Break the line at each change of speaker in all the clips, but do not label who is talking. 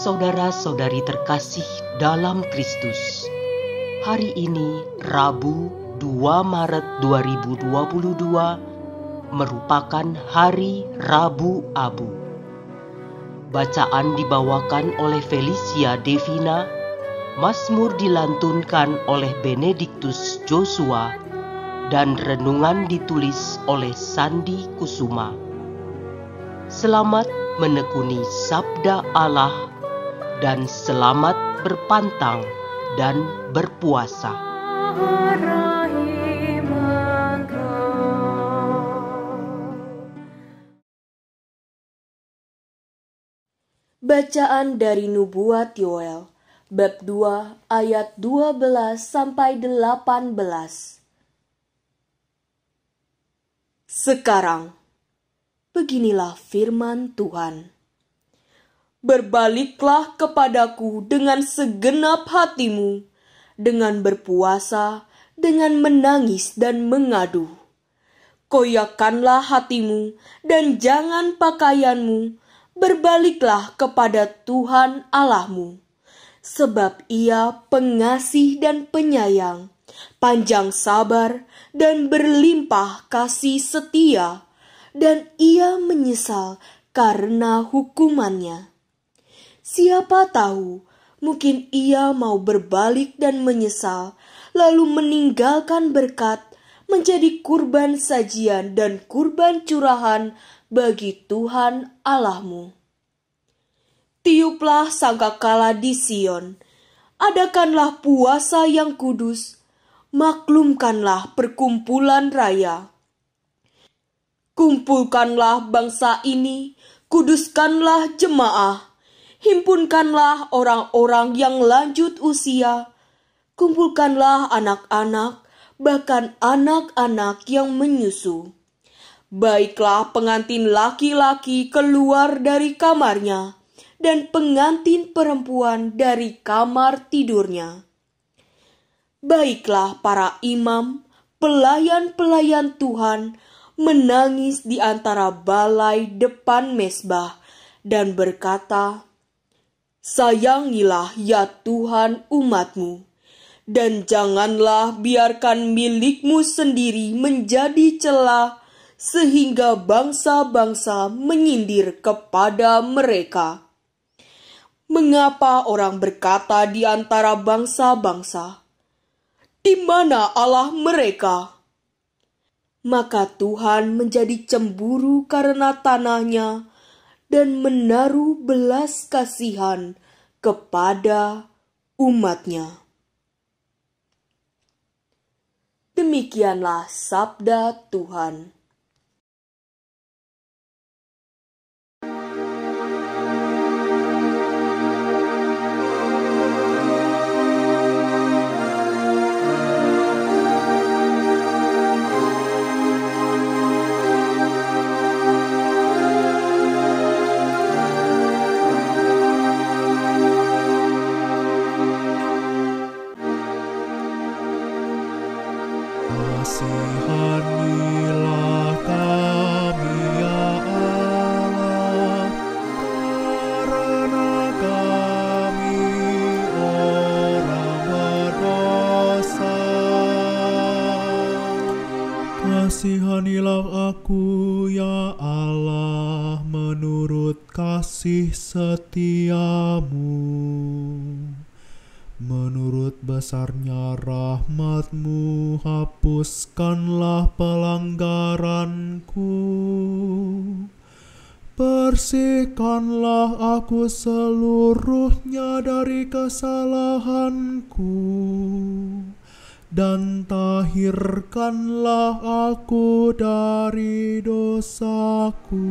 Saudara-saudari terkasih dalam Kristus, hari ini Rabu 2 Maret 2022 merupakan hari Rabu Abu. Bacaan dibawakan oleh Felicia Devina, Mazmur dilantunkan oleh Benediktus Joshua, dan renungan ditulis oleh Sandi Kusuma. Selamat menekuni sabda Allah dan selamat berpantang dan berpuasa.
Bacaan dari Nubuat Yoel, bab 2 ayat 12 sampai 18. Sekarang, beginilah firman Tuhan. Berbaliklah kepadaku dengan segenap hatimu, dengan berpuasa, dengan menangis dan mengadu. Koyakkanlah hatimu dan jangan pakaianmu, berbaliklah kepada Tuhan Allahmu. Sebab Ia pengasih dan penyayang, panjang sabar dan berlimpah kasih setia, dan Ia menyesal karena hukumannya. Siapa tahu, mungkin Ia mau berbalik dan menyesal, lalu meninggalkan berkat menjadi kurban sajian dan kurban curahan bagi Tuhan Allahmu. Tiuplah sangkakala di Sion, adakanlah puasa yang kudus, maklumkanlah perkumpulan raya. Kumpulkanlah bangsa ini, kuduskanlah jemaah, himpunkanlah orang-orang yang lanjut usia, kumpulkanlah anak-anak, bahkan anak-anak yang menyusu. Baiklah pengantin laki-laki keluar dari kamarnya, dan pengantin perempuan dari kamar tidurnya. Baiklah para imam, pelayan-pelayan Tuhan, menangis di antara balai depan mezbah, dan berkata, sayangilah ya Tuhan umat-Mu, dan janganlah biarkan milik-Mu sendiri menjadi celah, sehingga bangsa-bangsa menyindir kepada mereka. Mengapa orang berkata di antara bangsa-bangsa, di mana Allah mereka? Maka Tuhan menjadi cemburu karena tanahnya, dan menaruh belas kasihan kepada umatnya. Demikianlah sabda Tuhan.
Kasihanilah kami ya Allah, karena kami orang berdosa. Kasihanilah aku ya Allah menurut kasih setiamu. Menurut besarnya rahmat-Mu, hapuskanlah pelanggaranku. Bersihkanlah aku seluruhnya dari kesalahanku, dan tahirkanlah aku dari dosaku.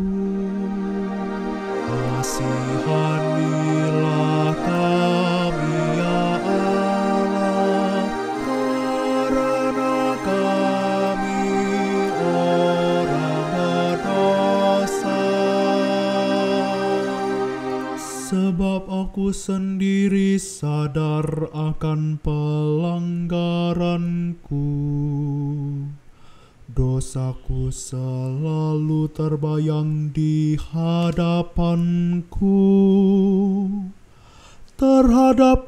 Kasihanilah kami ya Allah, karena kami orang berdosa. Sebab aku sendiri sadar akan pelanggaranku. Dosaku selalu terbayang di hadapanku. terhadap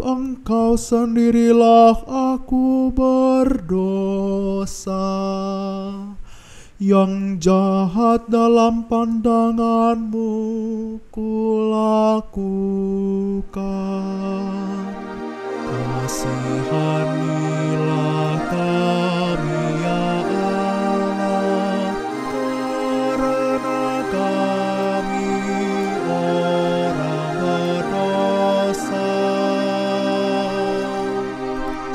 Engkau sendirilah aku berdosa, yang jahat dalam pandangan-Mu kulakukan. Kasihanilah kami ya Allah, karena kami orang berdosa.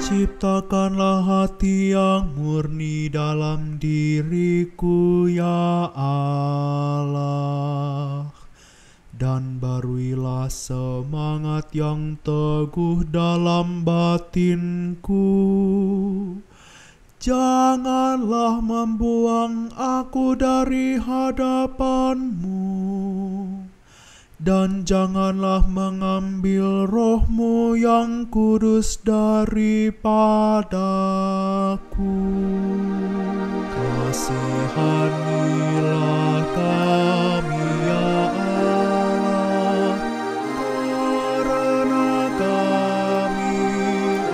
Ciptakanlah hati yang murni dalam diriku ya Allah, dan baruilah semangat yang teguh dalam batinku. Janganlah membuang aku dari hadapan-Mu, dan janganlah mengambil Roh-Mu yang kudus daripadaku. Kasihanilah kami ya Allah, karena kami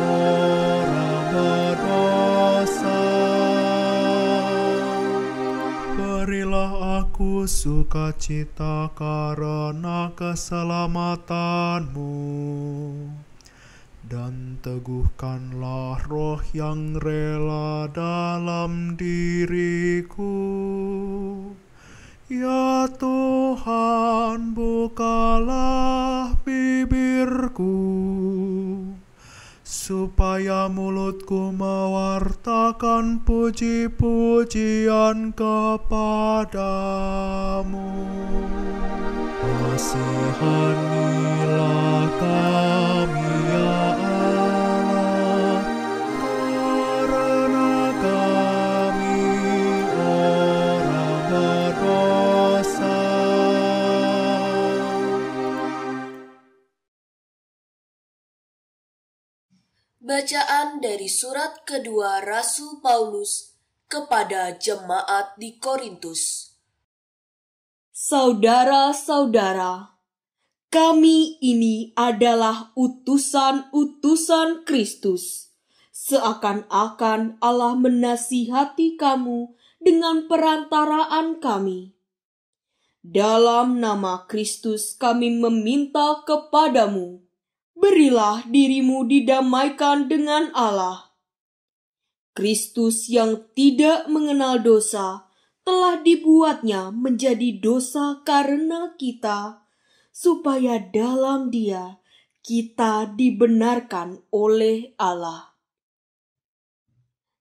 orang berdosa. Berilah aku sukacita karena keselamatan-Mu, dan teguhkanlah roh yang rela dalam diriku. Ya Tuhan, bukalah bibirku, supaya mulutku mewartakan puji-pujian kepada-Mu. Kasihanilah kami ya Allah, karena kami orang berdosa.
Bacaan dari surat kedua Rasul Paulus kepada jemaat di Korintus. Saudara-saudara, kami ini adalah utusan-utusan Kristus. Seakan-akan Allah menasihati kamu dengan perantaraan kami. Dalam nama Kristus kami meminta kepadamu, berilah dirimu didamaikan dengan Allah. Kristus yang tidak mengenal dosa telah dibuatnya menjadi dosa karena kita, supaya dalam Dia kita dibenarkan oleh Allah.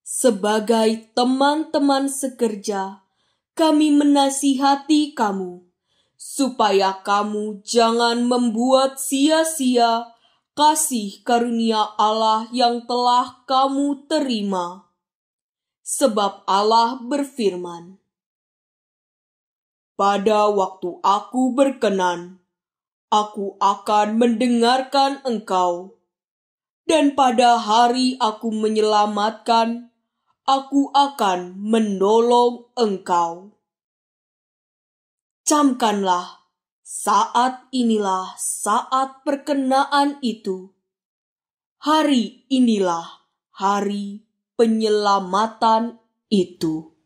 Sebagai teman-teman sekerja, kami menasihati kamu, supaya kamu jangan membuat sia-sia kasih karunia Allah yang telah kamu terima. Sebab Allah berfirman, "Pada waktu aku berkenan, aku akan mendengarkan engkau, dan pada hari aku menyelamatkan, aku akan menolong engkau." Camkanlah, saat inilah saat perkenaan itu. Hari inilah hari penyelamatan itu.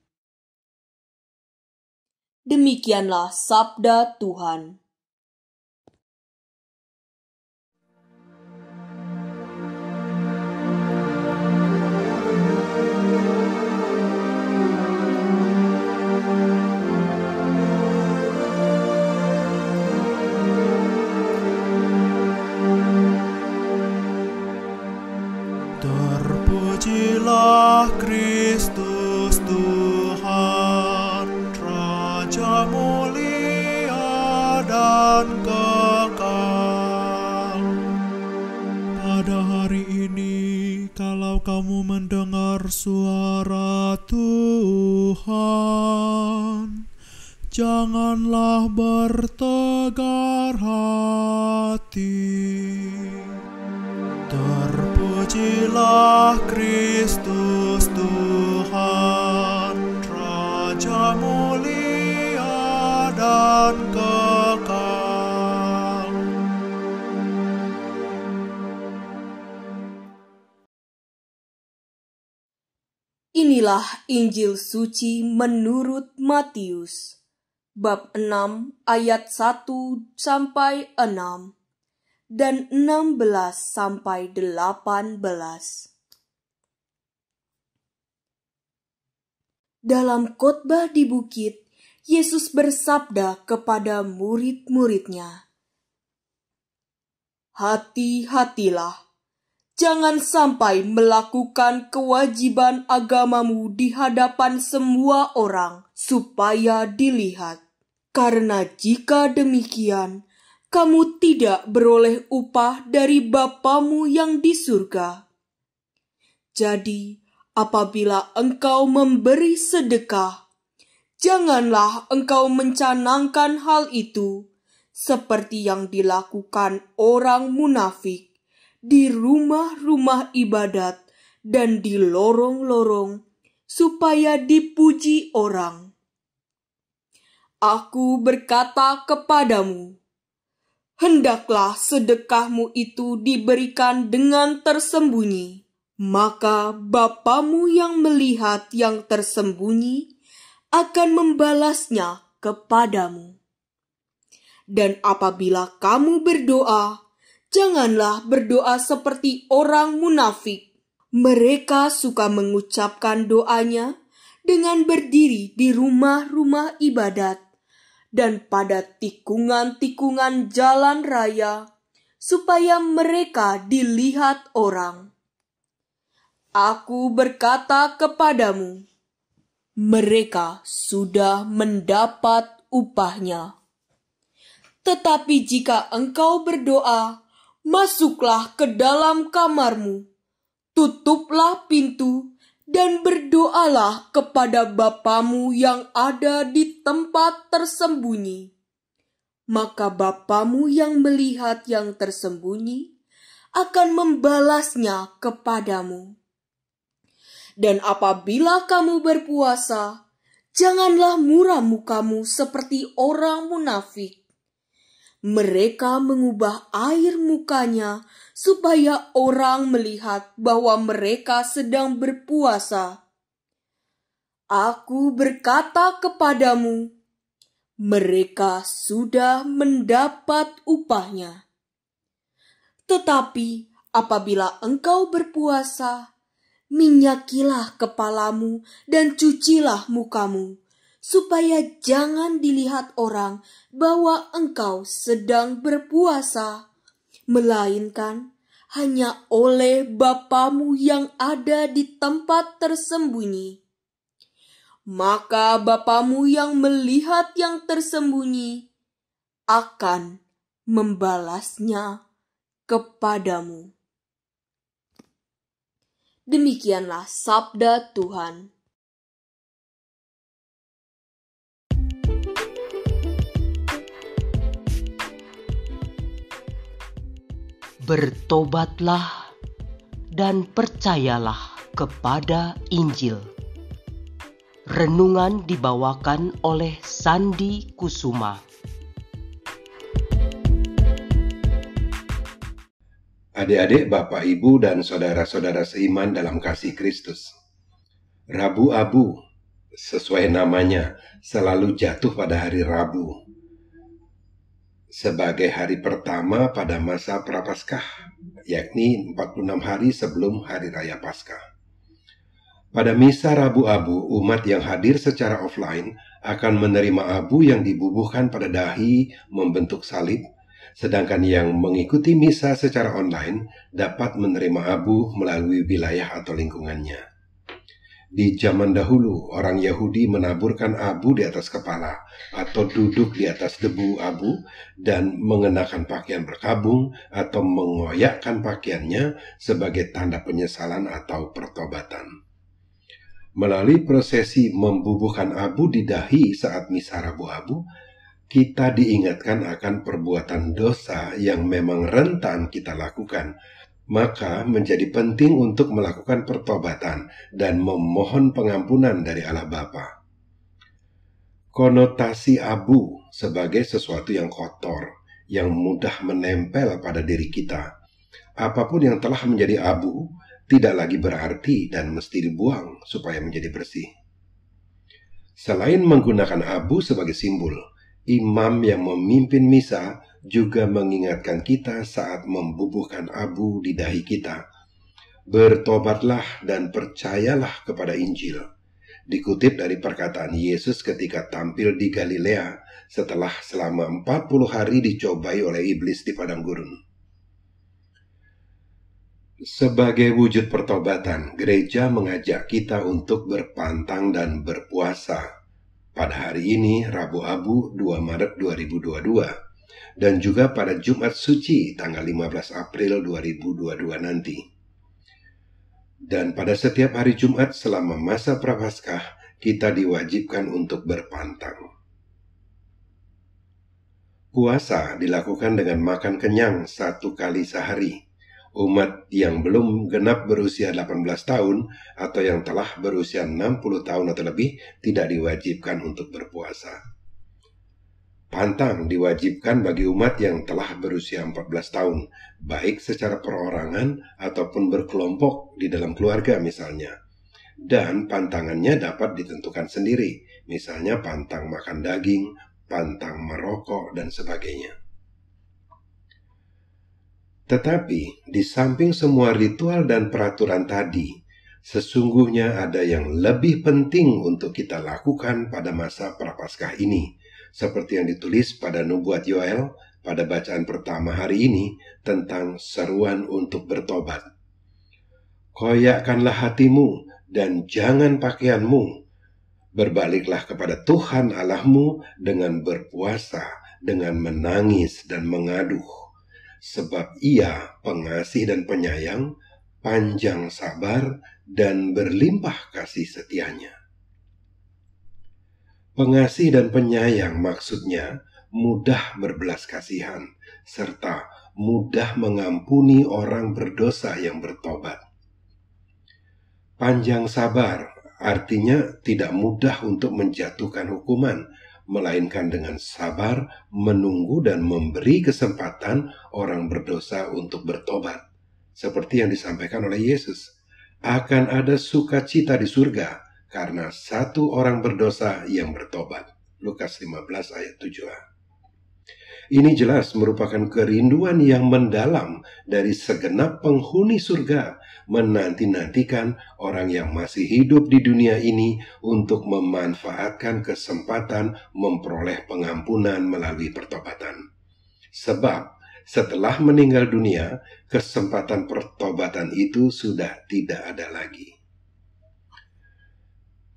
Demikianlah sabda Tuhan.
Terpujilah Kristus Tuhan, Raja mulia dan kekal. Pada hari ini, kalau kamu mendengar suara Tuhan, janganlah bertegar hati. Terpujilah Kristus Tuhan, Raja mulia dan kekal.
Inilah Injil suci menurut Matius, bab 6 ayat 1 sampai 6 dan 16 sampai 18. Dalam khotbah di bukit, Yesus bersabda kepada murid-muridnya, "Hati-hatilah. Jangan sampai melakukan kewajiban agamamu di hadapan semua orang supaya dilihat. Karena jika demikian, kamu tidak beroleh upah dari Bapamu yang di surga. Jadi, apabila engkau memberi sedekah, janganlah engkau mencanangkan hal itu seperti yang dilakukan orang munafik di rumah-rumah ibadat dan di lorong-lorong, supaya dipuji orang. Aku berkata kepadamu, hendaklah sedekahmu itu diberikan dengan tersembunyi, maka Bapamu yang melihat yang tersembunyi akan membalasnya kepadamu. Dan apabila kamu berdoa, janganlah berdoa seperti orang munafik. Mereka suka mengucapkan doanya dengan berdiri di rumah-rumah ibadat dan pada tikungan-tikungan jalan raya, supaya mereka dilihat orang. Aku berkata kepadamu, mereka sudah mendapat upahnya. Tetapi jika engkau berdoa, masuklah ke dalam kamarmu, tutuplah pintu, dan berdoalah kepada Bapamu yang ada di tempat tersembunyi. Maka Bapamu yang melihat yang tersembunyi akan membalasnya kepadamu. Dan apabila kamu berpuasa, janganlah muram mukamu seperti orang munafik. Mereka mengubah air mukanya supaya orang melihat bahwa mereka sedang berpuasa. Aku berkata kepadamu, mereka sudah mendapat upahnya. Tetapi apabila engkau berpuasa, minyakilah kepalamu dan cucilah mukamu, supaya jangan dilihat orang bahwa engkau sedang berpuasa, melainkan hanya oleh Bapamu yang ada di tempat tersembunyi. Maka Bapamu yang melihat yang tersembunyi akan membalasnya kepadamu." Demikianlah sabda Tuhan.
Bertobatlah dan percayalah kepada Injil. Renungan dibawakan oleh Sandi Kusuma.
Adik-adik, Bapak, Ibu, dan saudara-saudara seiman dalam kasih Kristus. Rabu Abu, sesuai namanya, selalu jatuh pada hari Rabu, sebagai hari pertama pada masa Prapaskah, yakni 46 hari sebelum Hari Raya Paskah. Pada misa Rabu Abu, umat yang hadir secara offline akan menerima abu yang dibubuhkan pada dahi membentuk salib, sedangkan yang mengikuti misa secara online dapat menerima abu melalui wilayah atau lingkungannya. Di zaman dahulu, orang Yahudi menaburkan abu di atas kepala atau duduk di atas debu abu dan mengenakan pakaian berkabung atau mengoyakkan pakaiannya sebagai tanda penyesalan atau pertobatan. Melalui prosesi membubuhkan abu di dahi saat misa Rabu Abu, kita diingatkan akan perbuatan dosa yang memang rentan kita lakukan. Maka menjadi penting untuk melakukan pertobatan dan memohon pengampunan dari Allah Bapa. Konotasi abu sebagai sesuatu yang kotor, yang mudah menempel pada diri kita. Apapun yang telah menjadi abu tidak lagi berarti dan mesti dibuang supaya menjadi bersih. Selain menggunakan abu sebagai simbol, imam yang memimpin misa juga mengingatkan kita saat membubuhkan abu di dahi kita. Bertobatlah dan percayalah kepada Injil. Dikutip dari perkataan Yesus ketika tampil di Galilea setelah selama 40 hari dicobai oleh iblis di padang gurun. Sebagai wujud pertobatan, gereja mengajak kita untuk berpantang dan berpuasa pada hari ini, Rabu Abu 2 Maret 2022, dan juga pada Jumat Suci tanggal 15 April 2022 nanti. Dan pada setiap hari Jumat selama masa Prapaskah, kita diwajibkan untuk berpantang. Puasa dilakukan dengan makan kenyang 1 kali sehari. Umat yang belum genap berusia 18 tahun atau yang telah berusia 60 tahun atau lebih tidak diwajibkan untuk berpuasa. Pantang diwajibkan bagi umat yang telah berusia 14 tahun, baik secara perorangan ataupun berkelompok di dalam keluarga misalnya. Dan pantangannya dapat ditentukan sendiri, misalnya pantang makan daging, pantang merokok, dan sebagainya. Tetapi, di samping semua ritual dan peraturan tadi, sesungguhnya ada yang lebih penting untuk kita lakukan pada masa Prapaskah ini, seperti yang ditulis pada nubuat Yoel pada bacaan pertama hari ini tentang seruan untuk bertobat. Koyakkanlah hatimu dan jangan pakaianmu. Berbaliklah kepada Tuhan Allahmu dengan berpuasa, dengan menangis dan mengaduh. Sebab Ia pengasih dan penyayang, panjang sabar, dan berlimpah kasih setianya. Pengasih dan penyayang maksudnya mudah berbelas kasihan, serta mudah mengampuni orang berdosa yang bertobat. Panjang sabar artinya tidak mudah untuk menjatuhkan hukuman, melainkan dengan sabar menunggu dan memberi kesempatan orang berdosa untuk bertobat. Seperti yang disampaikan oleh Yesus, akan ada sukacita di surga karena satu orang berdosa yang bertobat. Lukas 15 ayat 7a. Ini jelas merupakan kerinduan yang mendalam dari segenap penghuni surga, menanti-nantikan orang yang masih hidup di dunia ini untuk memanfaatkan kesempatan memperoleh pengampunan melalui pertobatan. Sebab setelah meninggal dunia, kesempatan pertobatan itu sudah tidak ada lagi.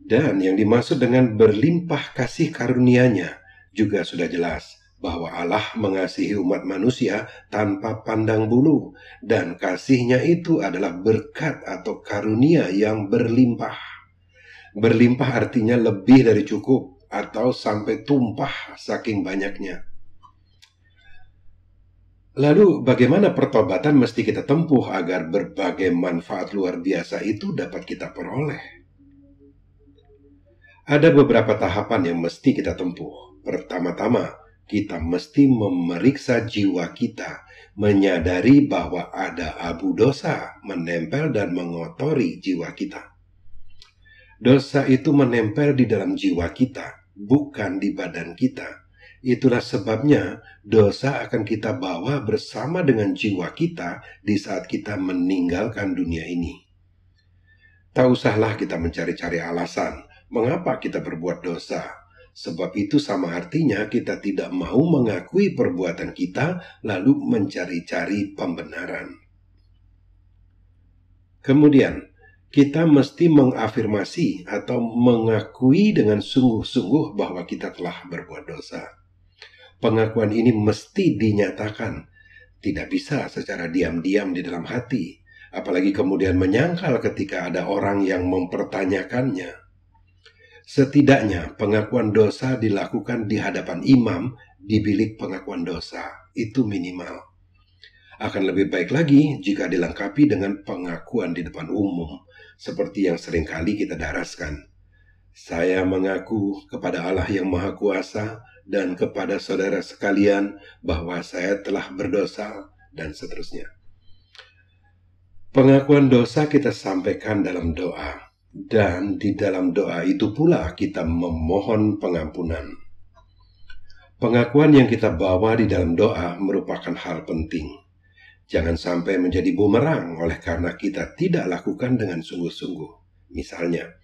Dan yang dimaksud dengan berlimpah kasih karunia-Nya juga sudah jelas, bahwa Allah mengasihi umat manusia tanpa pandang bulu, dan kasih-Nya itu adalah berkat atau karunia yang berlimpah. Berlimpah artinya lebih dari cukup atau sampai tumpah saking banyaknya. Lalu bagaimana pertobatan mesti kita tempuh agar berbagai manfaat luar biasa itu dapat kita peroleh? Ada beberapa tahapan yang mesti kita tempuh. Pertama-tama, kita mesti memeriksa jiwa kita, menyadari bahwa ada abu dosa menempel dan mengotori jiwa kita. Dosa itu menempel di dalam jiwa kita, bukan di badan kita. Itulah sebabnya dosa akan kita bawa bersama dengan jiwa kita di saat kita meninggalkan dunia ini. Tak usahlah kita mencari-cari alasan mengapa kita berbuat dosa. Sebab itu sama artinya kita tidak mau mengakui perbuatan kita lalu mencari-cari pembenaran. Kemudian, kita mesti mengafirmasi atau mengakui dengan sungguh-sungguh bahwa kita telah berbuat dosa. Pengakuan ini mesti dinyatakan, tidak bisa secara diam-diam di dalam hati, apalagi kemudian menyangkal ketika ada orang yang mempertanyakannya. Setidaknya pengakuan dosa dilakukan di hadapan imam di bilik pengakuan dosa. Itu minimal. Akan lebih baik lagi jika dilengkapi dengan pengakuan di depan umum, seperti yang seringkali kita daraskan. Saya mengaku kepada Allah yang Maha Kuasa dan kepada saudara sekalian bahwa saya telah berdosa, dan seterusnya. Pengakuan dosa kita sampaikan dalam doa, dan di dalam doa itu pula kita memohon pengampunan. Pengakuan yang kita bawa di dalam doa merupakan hal penting. Jangan sampai menjadi bumerang oleh karena kita tidak lakukan dengan sungguh-sungguh. Misalnya,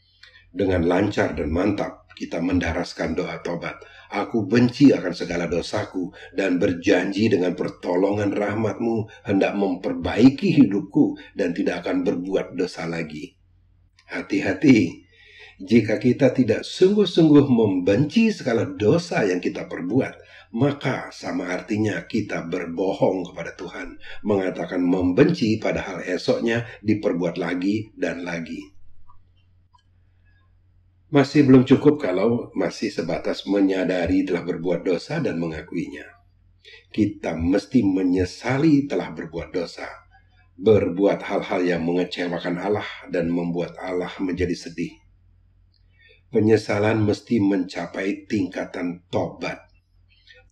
dengan lancar dan mantap kita mendaraskan doa tobat. Aku benci akan segala dosaku dan berjanji dengan pertolongan rahmat-Mu hendak memperbaiki hidupku dan tidak akan berbuat dosa lagi. Hati-hati, jika kita tidak sungguh-sungguh membenci segala dosa yang kita perbuat, maka sama artinya kita berbohong kepada Tuhan, mengatakan membenci padahal esoknya diperbuat lagi dan lagi. Masih belum cukup kalau masih sebatas menyadari telah berbuat dosa dan mengakuinya. Kita mesti menyesali telah berbuat dosa, berbuat hal-hal yang mengecewakan Allah dan membuat Allah menjadi sedih. Penyesalan mesti mencapai tingkatan tobat.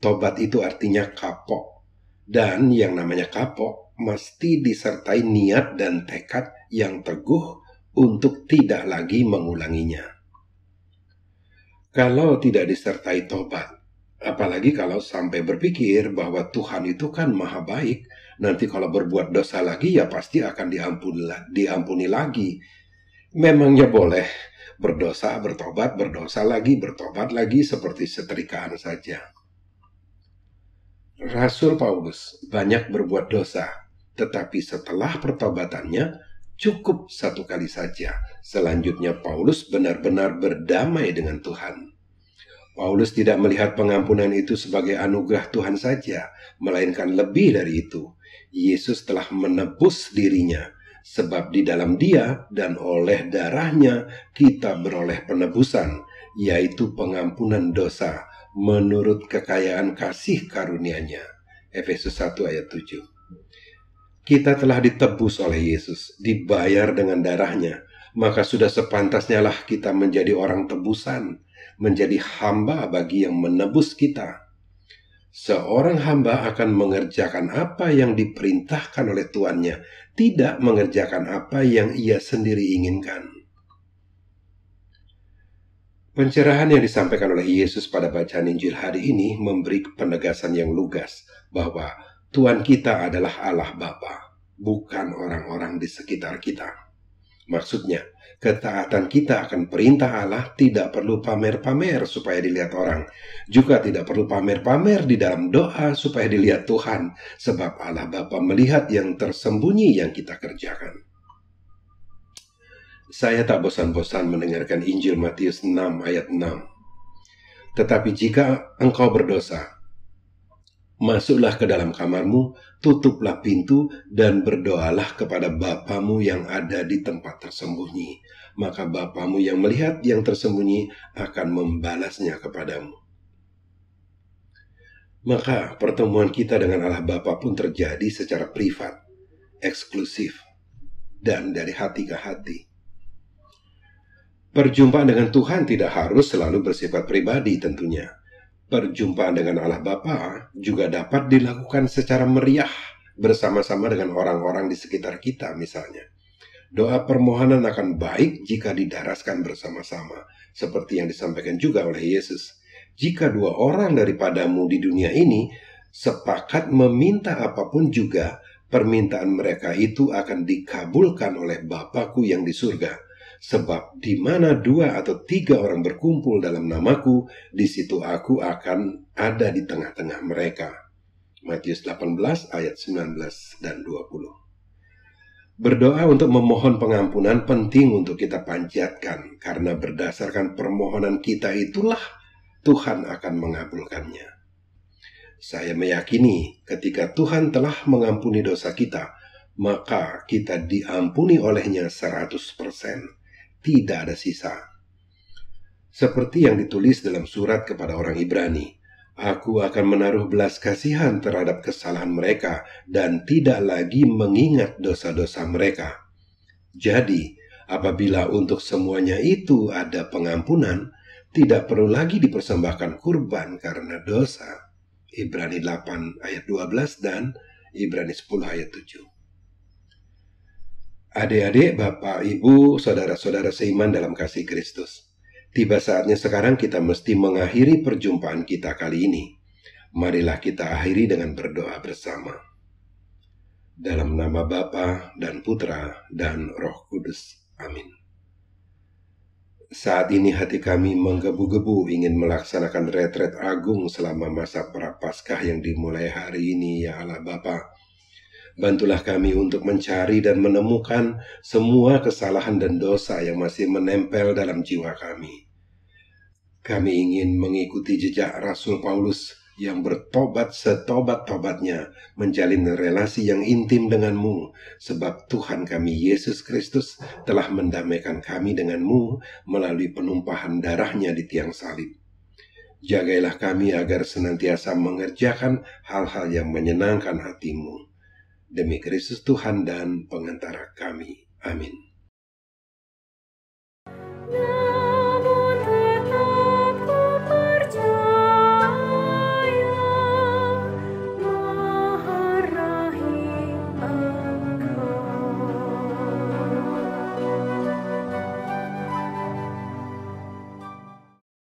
Tobat itu artinya kapok, dan yang namanya kapok mesti disertai niat dan tekad yang teguh untuk tidak lagi mengulanginya. Kalau tidak disertai tobat, apalagi kalau sampai berpikir bahwa Tuhan itu kan maha baik, nanti kalau berbuat dosa lagi ya pasti akan diampuni lagi. Memangnya boleh berdosa, bertobat, berdosa lagi, bertobat lagi seperti setrikaan saja. Rasul Paulus banyak berbuat dosa, tetapi setelah pertobatannya cukup satu kali saja. Selanjutnya Paulus benar-benar berdamai dengan Tuhan. Paulus tidak melihat pengampunan itu sebagai anugerah Tuhan saja, melainkan lebih dari itu. Yesus telah menebus dirinya, sebab di dalam Dia dan oleh darahnya kita beroleh penebusan, yaitu pengampunan dosa menurut kekayaan kasih karunia-Nya. Efesus 1 ayat 7. Kita telah ditebus oleh Yesus, dibayar dengan darahnya, maka sudah sepantasnya lah kita menjadi orang tebusan, menjadi hamba bagi yang menebus kita. Seorang hamba akan mengerjakan apa yang diperintahkan oleh tuannya, tidak mengerjakan apa yang ia sendiri inginkan. Pencerahan yang disampaikan oleh Yesus pada bacaan Injil hari ini memberi penegasan yang lugas bahwa Tuhan kita adalah Allah Bapa, bukan orang-orang di sekitar kita. Maksudnya, ketaatan kita akan perintah Allah tidak perlu pamer-pamer supaya dilihat orang. Juga tidak perlu pamer-pamer di dalam doa supaya dilihat Tuhan, sebab Allah Bapa melihat yang tersembunyi yang kita kerjakan. Saya tak bosan-bosan mendengarkan Injil Matius 6 ayat 6. Tetapi jika engkau berdosa, masuklah ke dalam kamarmu, tutuplah pintu, dan berdoalah kepada Bapamu yang ada di tempat tersembunyi. Maka Bapamu yang melihat yang tersembunyi akan membalasnya kepadamu. Maka pertemuan kita dengan Allah Bapa pun terjadi secara privat, eksklusif, dan dari hati ke hati. Perjumpaan dengan Tuhan tidak harus selalu bersifat pribadi tentunya. Perjumpaan dengan Allah Bapa juga dapat dilakukan secara meriah bersama-sama dengan orang-orang di sekitar kita misalnya. Doa permohonan akan baik jika didaraskan bersama-sama, seperti yang disampaikan juga oleh Yesus. Jika 2 orang daripadamu di dunia ini sepakat meminta apapun juga, permintaan mereka itu akan dikabulkan oleh Bapa-Ku yang di surga. Sebab di mana 2 atau 3 orang berkumpul dalam namaku, di situ aku akan ada di tengah-tengah mereka. Matius 18 ayat 19 dan 20. Berdoa untuk memohon pengampunan penting untuk kita panjatkan, karena berdasarkan permohonan kita itulah Tuhan akan mengabulkannya. Saya meyakini ketika Tuhan telah mengampuni dosa kita, maka kita diampuni olehnya 100%. Tidak ada sisa. Seperti yang ditulis dalam surat kepada orang Ibrani, aku akan menaruh belas kasihan terhadap kesalahan mereka dan tidak lagi mengingat dosa-dosa mereka. Jadi, apabila untuk semuanya itu ada pengampunan, tidak perlu lagi dipersembahkan kurban karena dosa. Ibrani 8 ayat 12 dan Ibrani 10 ayat 7. Adik-adik, Bapak, Ibu, saudara-saudara seiman dalam kasih Kristus. Tiba saatnya sekarang kita mesti mengakhiri perjumpaan kita kali ini. Marilah kita akhiri dengan berdoa bersama. Dalam nama Bapa dan Putra dan Roh Kudus. Amin. Saat ini hati kami menggebu-gebu ingin melaksanakan retret agung selama masa Prapaskah yang dimulai hari ini, ya Allah Bapa. Bantulah kami untuk mencari dan menemukan semua kesalahan dan dosa yang masih menempel dalam jiwa kami. Kami ingin mengikuti jejak Rasul Paulus yang bertobat setobat-tobatnya, menjalin relasi yang intim denganmu, sebab Tuhan kami Yesus Kristus telah mendamaikan kami denganmu melalui penumpahan darahnya di tiang salib. Jagailah kami agar senantiasa mengerjakan hal-hal yang menyenangkan hatimu. Demi Kristus Tuhan dan pengantara kami. Amin.